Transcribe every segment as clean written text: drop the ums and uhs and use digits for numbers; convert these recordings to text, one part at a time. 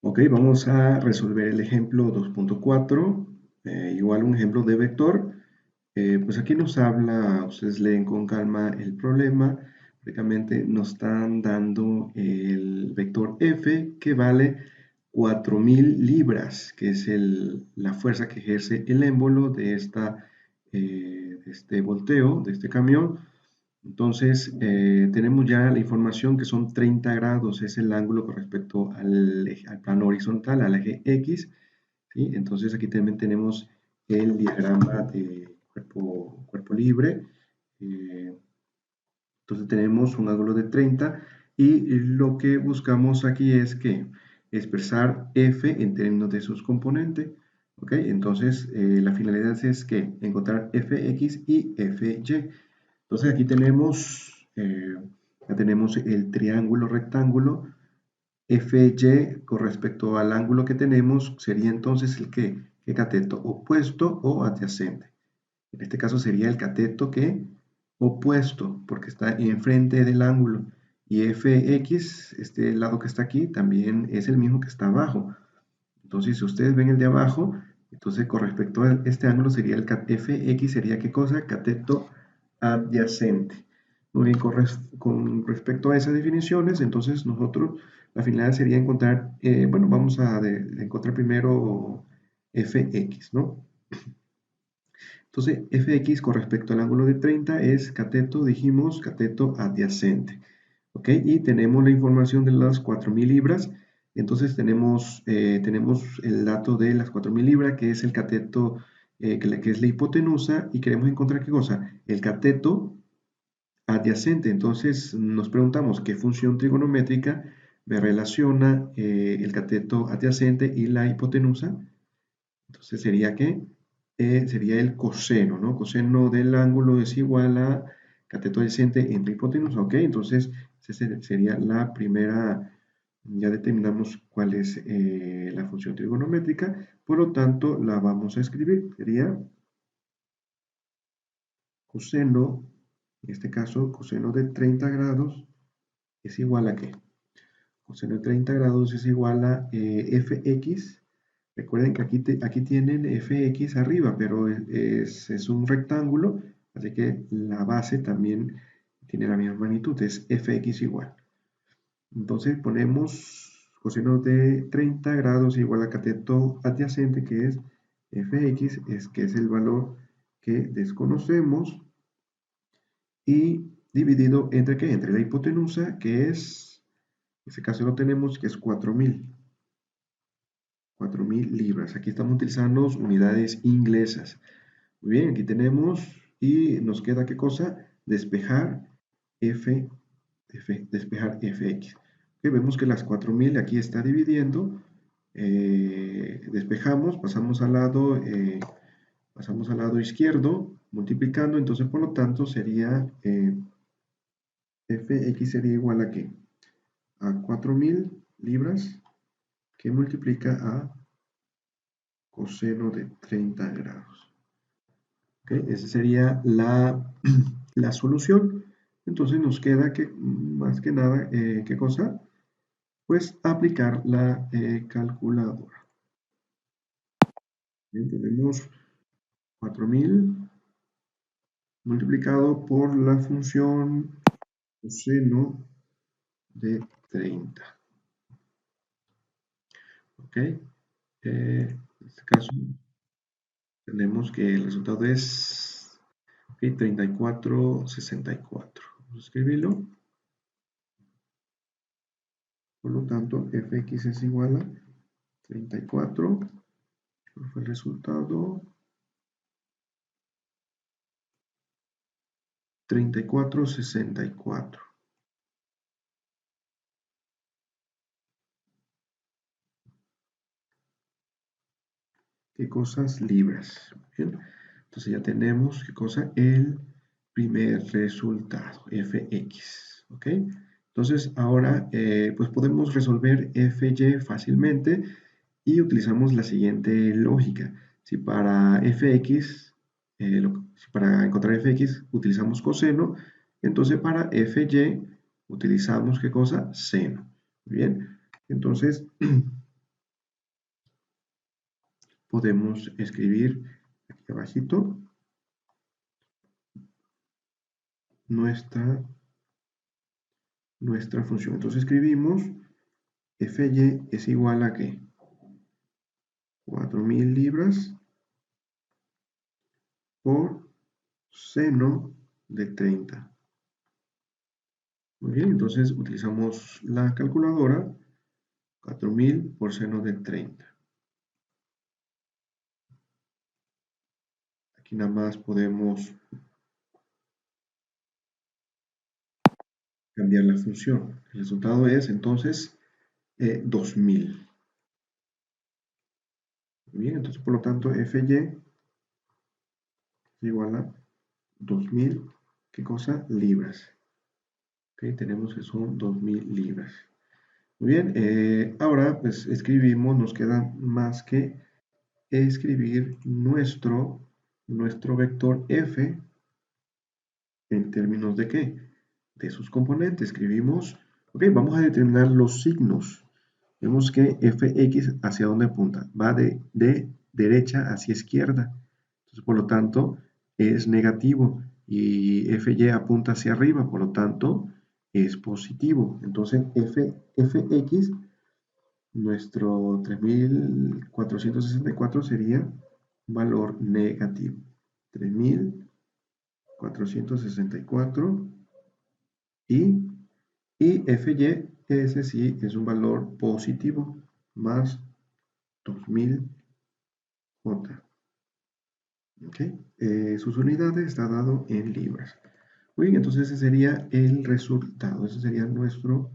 Ok, vamos a resolver el ejemplo 2.4, igual un ejemplo de vector. Pues aquí nos habla, ustedes leen con calma el problema, prácticamente nos están dando el vector F que vale 4000 libras, que es la fuerza que ejerce el émbolo de este volteo, de este camión. Entonces, tenemos ya la información que son 30 grados, es el ángulo con respecto al plano horizontal, al eje X, ¿sí? Entonces, aquí también tenemos el diagrama de cuerpo libre. eh, entonces, tenemos un ángulo de 30 y lo que buscamos aquí es que expresar F en términos de sus componentes. ¿Ok? Entonces, la finalidad es que encontrar Fx y Fy. Entonces aquí ya tenemos el triángulo rectángulo. FY con respecto al ángulo que tenemos sería entonces ¿qué cateto? Opuesto o adyacente. En este caso sería el cateto que opuesto porque está enfrente del ángulo. Y FX, este lado que está aquí, también es el mismo que está abajo. Entonces si ustedes ven el de abajo, entonces con respecto a este ángulo sería el FX, sería ¿qué cosa? Cateto adyacente. Muy bien, con respecto a esas definiciones, entonces nosotros, la finalidad sería encontrar, bueno, vamos a encontrar primero Fx, ¿no? Entonces, Fx con respecto al ángulo de 30 es cateto, dijimos, cateto adyacente. ¿Ok? Y tenemos la información de las 4000 libras. Entonces tenemos el dato de las 4000 libras, que es el cateto, que es la hipotenusa, y queremos encontrar qué cosa, el cateto adyacente. Entonces nos preguntamos qué función trigonométrica me relaciona el cateto adyacente y la hipotenusa. Entonces sería que sería el coseno, ¿no? Coseno del ángulo es igual a cateto adyacente entre hipotenusa, ¿ok? Entonces esa sería la primera, ya determinamos cuál es la función trigonométrica, por lo tanto la vamos a escribir, sería coseno, en este caso coseno de 30 grados es igual a ¿qué? Coseno de 30 grados es igual a fx. Recuerden que aquí tienen fx arriba, pero es un rectángulo, así que la base también tiene la misma magnitud, es fx igual. Entonces ponemos coseno de 30 grados igual a cateto adyacente, que es fx, que es el valor que desconocemos, y dividido entre ¿qué? Entre la hipotenusa, que es, en este caso lo tenemos, que es 4000 libras. Aquí estamos utilizando unidades inglesas. Muy bien, aquí tenemos y nos queda ¿qué cosa? Despejar despejar fx. Okay, vemos que las 4000 aquí está dividiendo. Despejamos, pasamos al lado izquierdo, multiplicando, entonces por lo tanto sería fx sería igual a ¿qué? A 4000 libras que multiplica a coseno de 30 grados. ¿Okay? Esa sería la solución. Entonces nos queda que, más que nada, ¿qué cosa? Pues aplicar la calculadora. Bien, tenemos 4000 multiplicado por la función coseno de 30. ¿Ok? En este caso tenemos que el resultado es 34,64. Vamos a escribirlo. Por lo tanto, fx es igual a 34. ¿Cuál fue el resultado? 34,64. ¿Qué cosas? Libras. Bien. Entonces ya tenemos, ¿qué cosa? El primer resultado, fx. ¿Ok? Entonces ahora pues podemos resolver fy fácilmente y utilizamos la siguiente lógica. Si para fx, si para encontrar fx utilizamos coseno, entonces para fy utilizamos ¿qué cosa? Seno. Muy bien. Entonces podemos escribir aquí abajito nuestra función. Entonces escribimos Fy es igual a ¿qué? 4.000 libras por seno de 30. Muy bien, entonces utilizamos la calculadora. 4.000 por seno de 30. Aquí nada más podemos cambiar la función. El resultado es entonces 2.000. Muy bien, entonces por lo tanto Fy es igual a 2.000, ¿qué cosa? Libras. Ok, tenemos que son 2.000 libras. Muy bien, ahora pues escribimos, nos queda más que escribir nuestro vector f en términos de ¿qué? De sus componentes. Escribimos, ok, vamos a determinar los signos. Vemos que fx hacia dónde apunta, va de derecha hacia izquierda. Entonces, por lo tanto, es negativo y fy apunta hacia arriba, por lo tanto, es positivo. Entonces, fx, nuestro 3.464 sería un valor negativo. 3.464 y fy, ese sí es un valor positivo, más 2000 J. ¿Okay? Sus unidades está dado en libras. Muy bien, entonces ese sería el resultado. Ese sería nuestro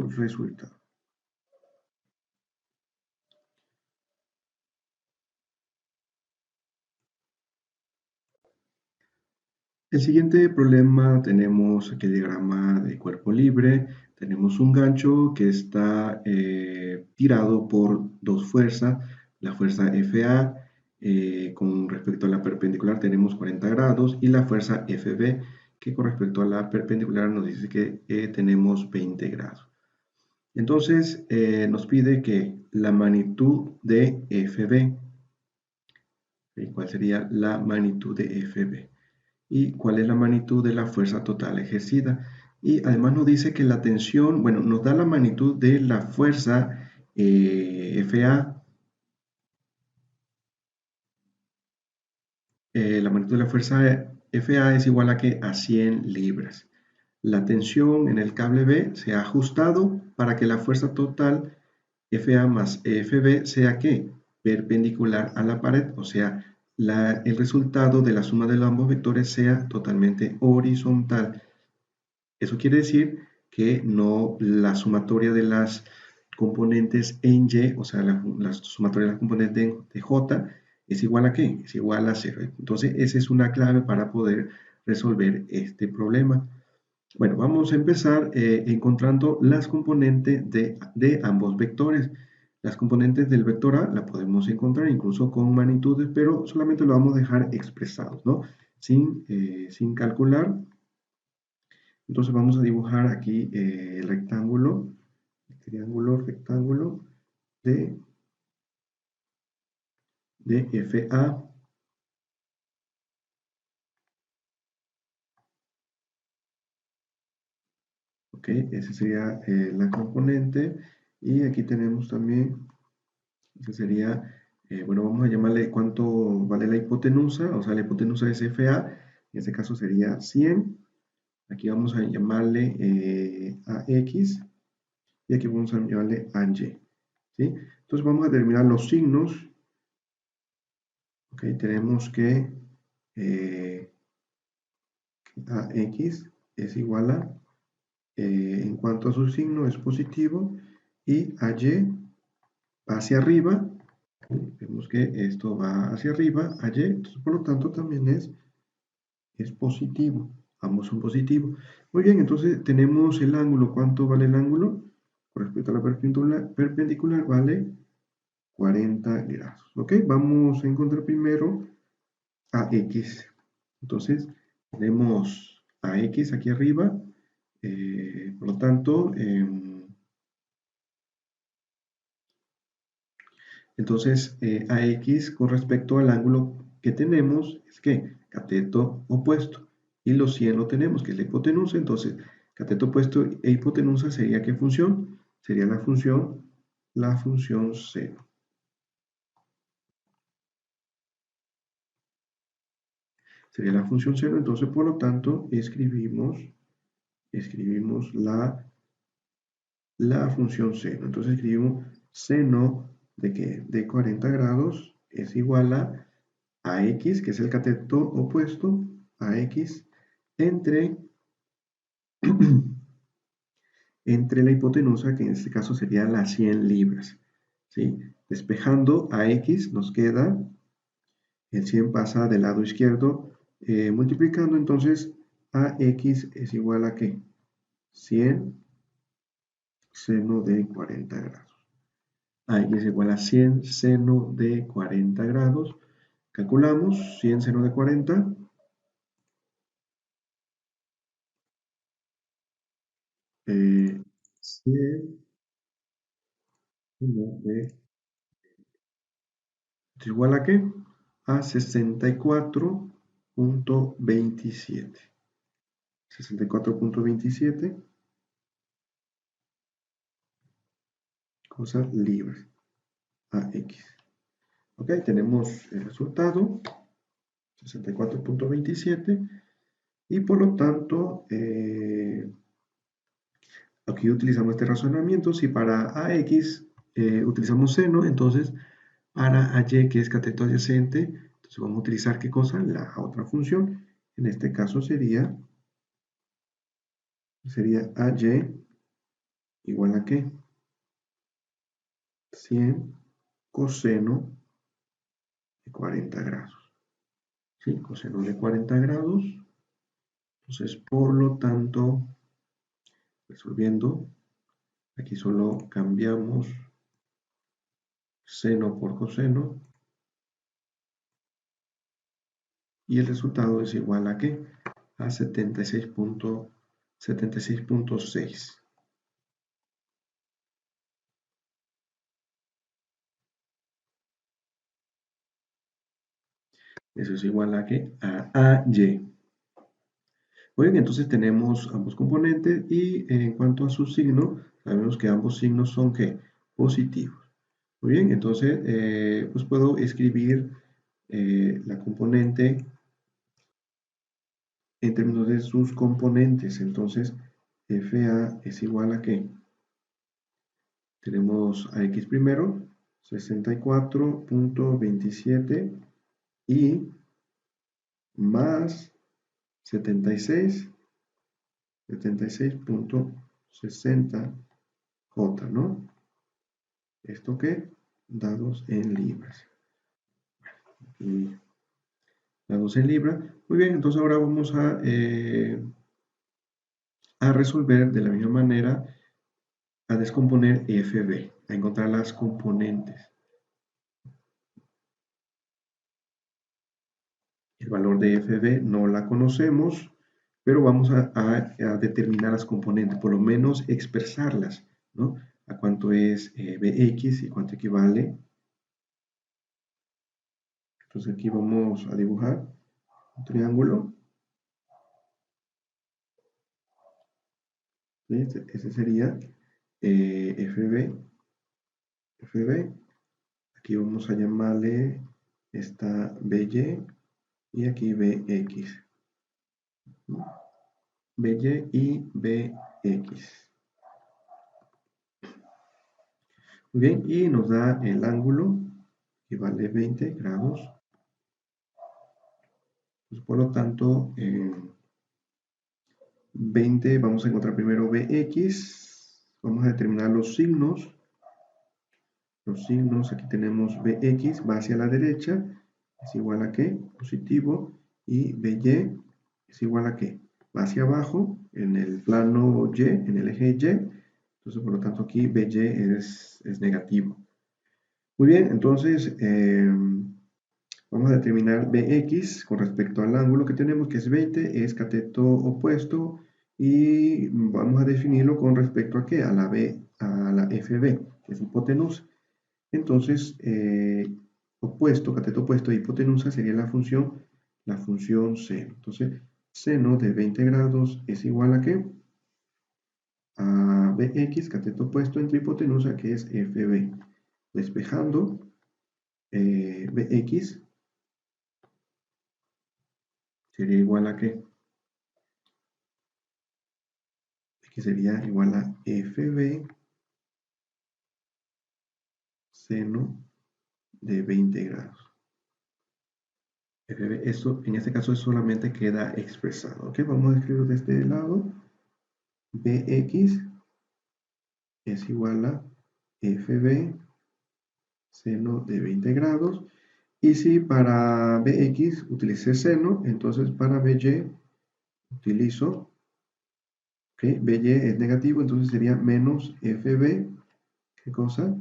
resultado. El siguiente problema tenemos aquí el diagrama de cuerpo libre. Tenemos un gancho que está tirado por dos fuerzas. La fuerza FA con respecto a la perpendicular tenemos 40 grados y la fuerza FB que con respecto a la perpendicular nos dice que tenemos 20 grados. Entonces nos pide que la magnitud de FB, ¿cuál sería la magnitud de FB? Y cuál es la magnitud de la fuerza total ejercida. Y además nos dice que la tensión, bueno, nos da la magnitud de la fuerza FA, la magnitud de la fuerza FA es igual a que a 100 libras. La tensión en el cable B se ha ajustado para que la fuerza total FA más FB sea ¿qué? Perpendicular a la pared, o sea, el resultado de la suma de ambos vectores sea totalmente horizontal. Eso quiere decir que no la sumatoria de las componentes en Y, o sea, la sumatoria de las componentes de J, es igual a ¿qué? Es igual a 0. Entonces, esa es una clave para poder resolver este problema. Bueno, vamos a empezar encontrando las componentes de ambos vectores. Las componentes del vector A la podemos encontrar incluso con magnitudes, pero solamente lo vamos a dejar expresados, ¿no? Sin calcular. Entonces vamos a dibujar aquí el rectángulo, el triángulo rectángulo de FA. Ok, esa sería la componente. Y aquí tenemos también, ese sería, bueno, vamos a llamarle cuánto vale la hipotenusa, o sea, la hipotenusa es FA, en este caso sería 100. Aquí vamos a llamarle AX y aquí vamos a llamarle AY. ¿Sí? Entonces vamos a determinar los signos. Ok, tenemos que AX es igual a, en cuanto a su signo es positivo, y AY va hacia arriba. Vemos que esto va hacia arriba, AY, entonces por lo tanto también es positivo. Ambos son positivos. Muy bien, entonces tenemos el ángulo. ¿Cuánto vale el ángulo? Con respecto a la perpendicular vale 40 grados. Ok, vamos a encontrar primero AX. Entonces, tenemos AX aquí arriba. Por lo tanto, Entonces, AX con respecto al ángulo que tenemos es que cateto opuesto. Y los 100 lo tenemos, que es la hipotenusa. Entonces, cateto opuesto e hipotenusa sería ¿qué función? Sería la función seno. Sería la función seno. Entonces, por lo tanto, escribimos la función seno. Entonces, escribimos seno de que de 40 grados es igual a AX, que es el cateto opuesto, AX, entre, entre la hipotenusa, que en este caso sería las 100 libras. ¿Sí? Despejando AX nos queda, el 100 pasa del lado izquierdo, multiplicando entonces AX es igual a ¿qué? 100 seno de 40 grados. AX es igual a 100 seno de 40 grados. Calculamos 100 seno de 40. 100 seno de ¿es igual a qué? A 64.27. 64.27 cosas libres. AX. Ok, tenemos el resultado. 64.27. Y por lo tanto, aquí utilizamos este razonamiento. Si para AX utilizamos seno, entonces para AY, que es cateto adyacente, entonces vamos a utilizar ¿qué cosa? La otra función. En este caso sería AY igual a ¿qué? 100 coseno de 40 grados. ¿Sí? Coseno de 40 grados. Entonces, por lo tanto, resolviendo, aquí solo cambiamos seno por coseno. Y el resultado es igual a ¿qué? A 76.6. Eso es igual a ¿qué? A AY. Muy bien, entonces tenemos ambos componentes y en cuanto a su signo, sabemos que ambos signos son ¿qué? Positivos. Muy bien, entonces pues puedo escribir la componente en términos de sus componentes. Entonces, FA es igual a ¿qué? Tenemos a X primero, 64.27 y más 76.60 J, ¿no? ¿Esto qué? Dados en libras. Y dados en libras. Muy bien, entonces ahora vamos a resolver de la misma manera, a descomponer FB, a encontrar las componentes. El valor de FB no la conocemos, pero vamos a determinar las componentes, por lo menos expresarlas, ¿no? A cuánto es Bx y cuánto equivale. Entonces aquí vamos a dibujar un triángulo. Ese sería FB. Aquí vamos a llamarle esta BY y aquí BX. BY y BX. Muy bien, y nos da el ángulo que vale 20 grados. Pues, por lo tanto, 20, vamos a encontrar primero Bx. Vamos a determinar los signos. Los signos, aquí tenemos Bx, va hacia la derecha, es igual a ¿qué? Positivo. Y By es igual a ¿qué? Va hacia abajo, en el plano Y, en el eje Y. Entonces, por lo tanto, aquí By es negativo. Muy bien, entonces vamos a determinar Bx con respecto al ángulo que tenemos, que es 20, es cateto opuesto, y vamos a definirlo con respecto a ¿qué? A la FB, que es hipotenusa. entonces opuesto, cateto opuesto a hipotenusa sería la función seno. Entonces, seno de 20 grados es igual a ¿qué? A Bx, cateto opuesto entre hipotenusa, que es Fb. Despejando, Bx sería igual a ¿qué? X sería igual a Fb seno de 20 grados. Fb, esto en este caso solamente queda expresado. ¿Ok? Vamos a escribirlo de este lado. Bx es igual a Fb seno de 20 grados. Y si para Bx utilicé seno, entonces para By utilizo, ¿okay? By es negativo, entonces sería menos Fb, ¿qué cosa?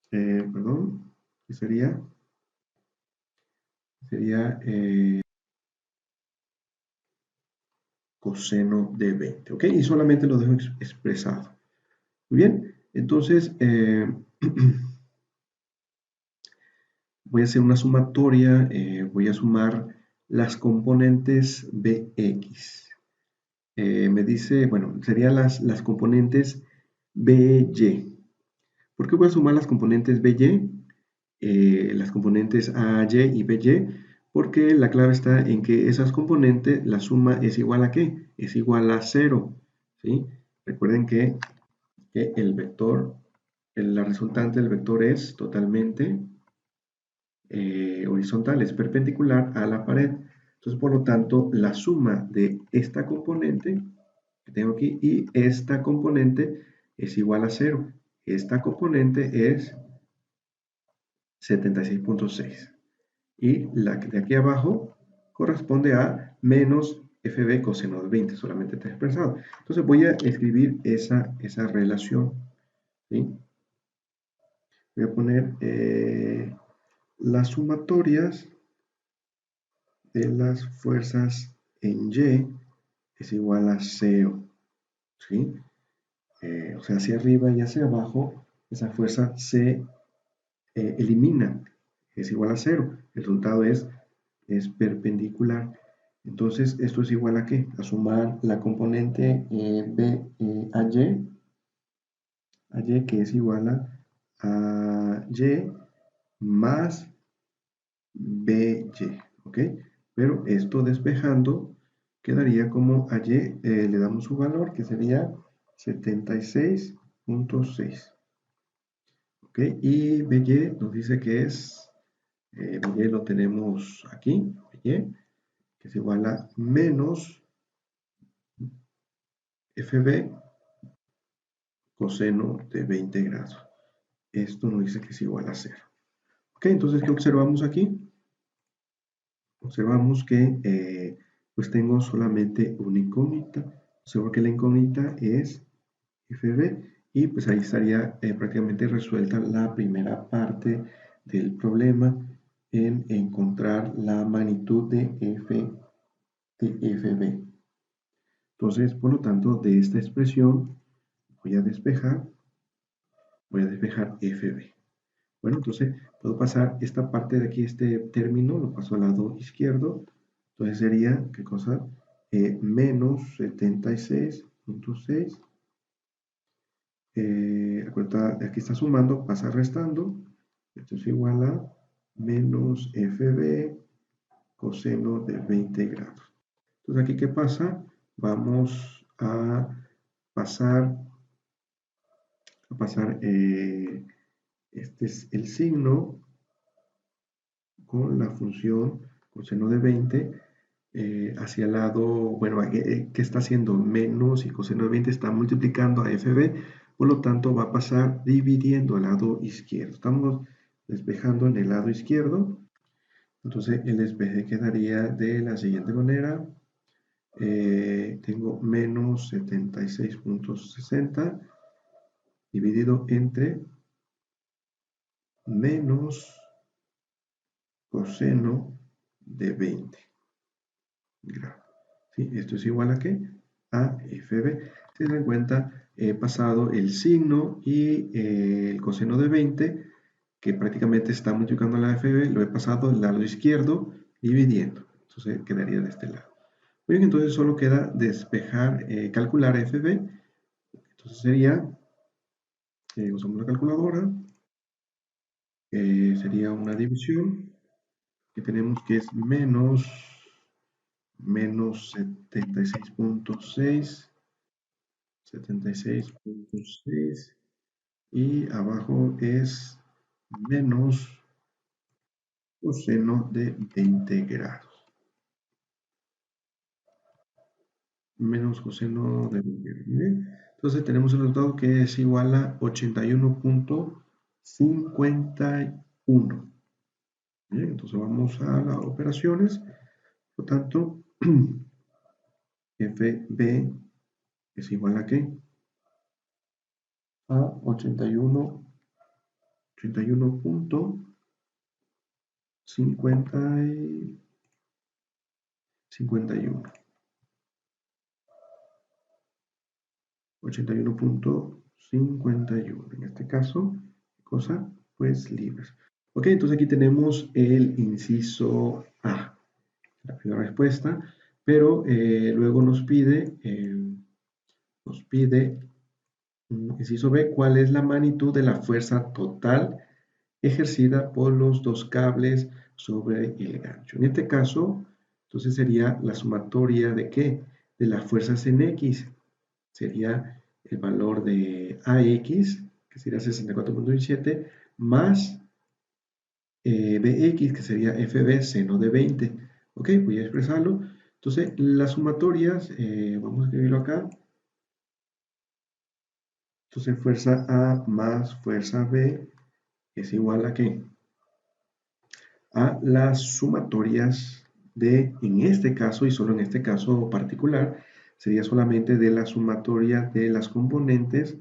Perdón, que sería coseno de 20, ¿ok? Y solamente lo dejo expresado. Muy bien, entonces voy a hacer una sumatoria, voy a sumar las componentes Bx. Me dice, bueno, serían las componentes By. ¿Por qué voy a sumar las componentes By? Las componentes AY y BY, porque la clave está en que esas componentes, la suma es igual a ¿qué? Es igual a 0, ¿sí? Recuerden que el vector, la resultante del vector es totalmente horizontal, es perpendicular a la pared. Entonces, por lo tanto, la suma de esta componente que tengo aquí y esta componente es igual a 0. Esta componente es 76.6. Y la de aquí abajo corresponde a menos Fb coseno de 20, solamente está expresado. Entonces voy a escribir esa relación, ¿sí? Voy a poner las sumatorias de las fuerzas en Y es igual a 0, ¿sí? O sea, hacia arriba y hacia abajo, esa fuerza se elimina, es igual a 0. El resultado es perpendicular. Entonces, ¿esto es igual a qué? A sumar la componente a Y, que es igual a Y más BY, ¿ok? Pero esto despejando quedaría como a Y, le damos su valor, que sería 76.6. ¿Ok? Y BY nos dice que es, BY lo tenemos aquí, BY, que es igual a menos Fb coseno de 20 grados. Esto nos dice que es igual a 0. Ok, entonces, ¿qué observamos aquí? Observamos que pues tengo solamente una incógnita. Observo que la incógnita es Fb y pues ahí estaría prácticamente resuelta la primera parte del problema en encontrar la magnitud de Fb. Entonces, por lo tanto, de esta expresión voy a despejar Fb. Bueno, entonces puedo pasar esta parte de aquí, este término, lo paso al lado izquierdo. Entonces sería, ¿qué cosa? Menos 76.6. Aquí está sumando, pasa restando. Esto es igual a menos Fb coseno de 20 grados. Entonces, ¿aquí qué pasa? Vamos a pasar este es el signo con la función coseno de 20 hacia el lado, bueno, ¿qué está haciendo? Menos y coseno de 20 está multiplicando a Fb, por lo tanto va a pasar dividiendo el lado izquierdo. Estamos despejando en el lado izquierdo, entonces el despeje quedaría de la siguiente manera. Tengo menos 76.60 dividido entre menos coseno de 20 grados. ¿Sí? Esto es igual a ¿qué? A Fb. Si se dan cuenta, he pasado el signo y el coseno de 20 que prácticamente está multiplicando la FB, lo he pasado del lado izquierdo dividiendo. Entonces quedaría de este lado. Muy bien, entonces solo queda despejar, calcular FB. Entonces sería, usamos la calculadora, sería una división que tenemos que es menos 76.6 y abajo es menos coseno de 20 grados. Menos coseno de 20 grados. ¿Bien? Entonces tenemos el resultado que es igual a 81.51. Bien, entonces vamos a las operaciones. Por lo tanto, FB es igual a ¿qué? A 81.51. 81.51. En este caso, cosa, pues libres. Ok, entonces aquí tenemos el inciso A, la primera respuesta, pero luego nos pide, inciso B, cuál es la magnitud de la fuerza total ejercida por los dos cables sobre el gancho. En este caso, entonces sería la sumatoria de ¿qué? De las fuerzas en X. Sería el valor de AX, que sería 64.27, más BX, que sería FB seno de 20. Ok, voy a expresarlo. Entonces, las sumatorias, vamos a escribirlo acá. Entonces, fuerza A más fuerza B es igual a ¿qué? A las sumatorias de, en este caso, y solo en este caso particular, sería solamente de la sumatoria de las componentes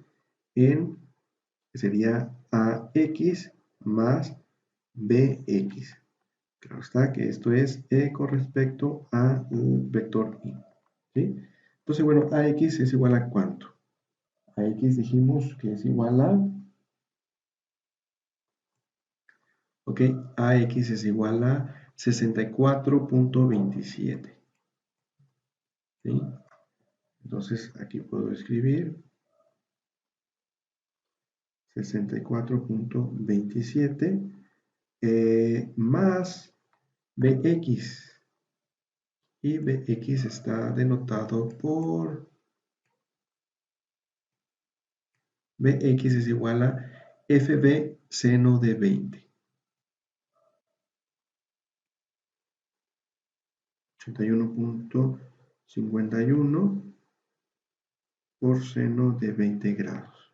en, que sería AX más BX. Claro está que esto es con respecto al vector Y. ¿Sí? Entonces, bueno, AX es igual a ¿cuánto? AX dijimos que es igual a, ok, AX es igual a 64.27. ¿Sí? Entonces, aquí puedo escribir 64.27 más BX. Y BX está denotado por BX es igual a FB seno de 20. 81.51 por seno de 20 grados.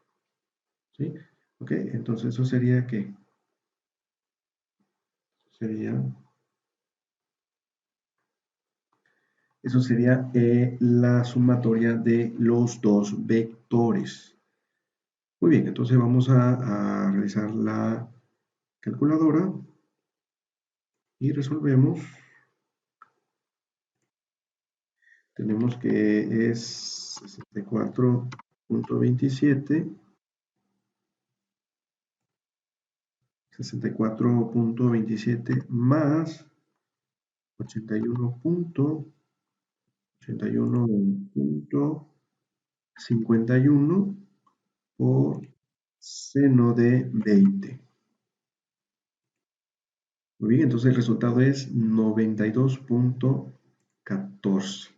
¿Sí? Ok, entonces eso sería ¿qué? Eso sería la sumatoria de los dos vectores. Muy bien, entonces vamos a realizar la calculadora y resolvemos. Tenemos que es 64.27 más 81.51 por seno de 20. Muy bien, entonces el resultado es 92.14.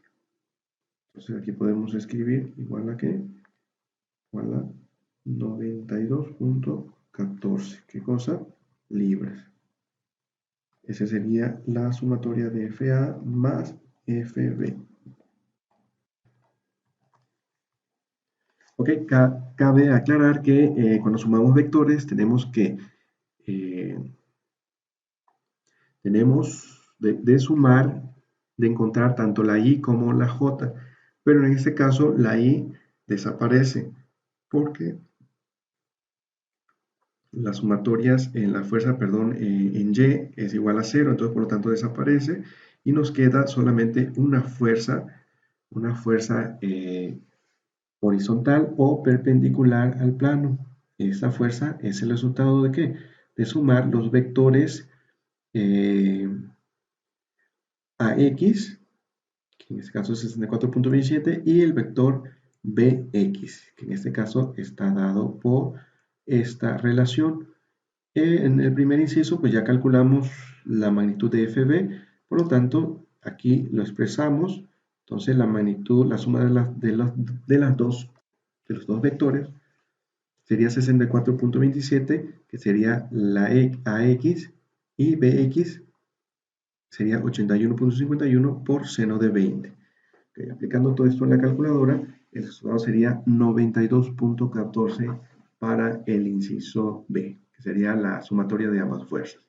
Entonces aquí podemos escribir igual a ¿qué? Igual a 92.14. ¿Qué cosa? Libras. Esa sería la sumatoria de FA más FB. Ok, cabe aclarar que cuando sumamos vectores tenemos que de sumar, de encontrar tanto la I como la J, pero en este caso la I desaparece porque las sumatorias en la fuerza, perdón, en Y es igual a 0, entonces por lo tanto desaparece y nos queda solamente una fuerza horizontal o perpendicular al plano. Esta fuerza es el resultado de ¿qué? de sumar los vectores AX, que en este caso es 64.27, y el vector BX, que en este caso está dado por esta relación. En el primer inciso, pues ya calculamos la magnitud de FB, por lo tanto, aquí lo expresamos. Entonces, la magnitud, la suma de los dos vectores, sería 64.27, que sería la AX, y BX sería 81.51 por seno de 20. Okay, aplicando todo esto en la calculadora, el resultado sería 92.14 para el inciso B, que sería la sumatoria de ambas fuerzas.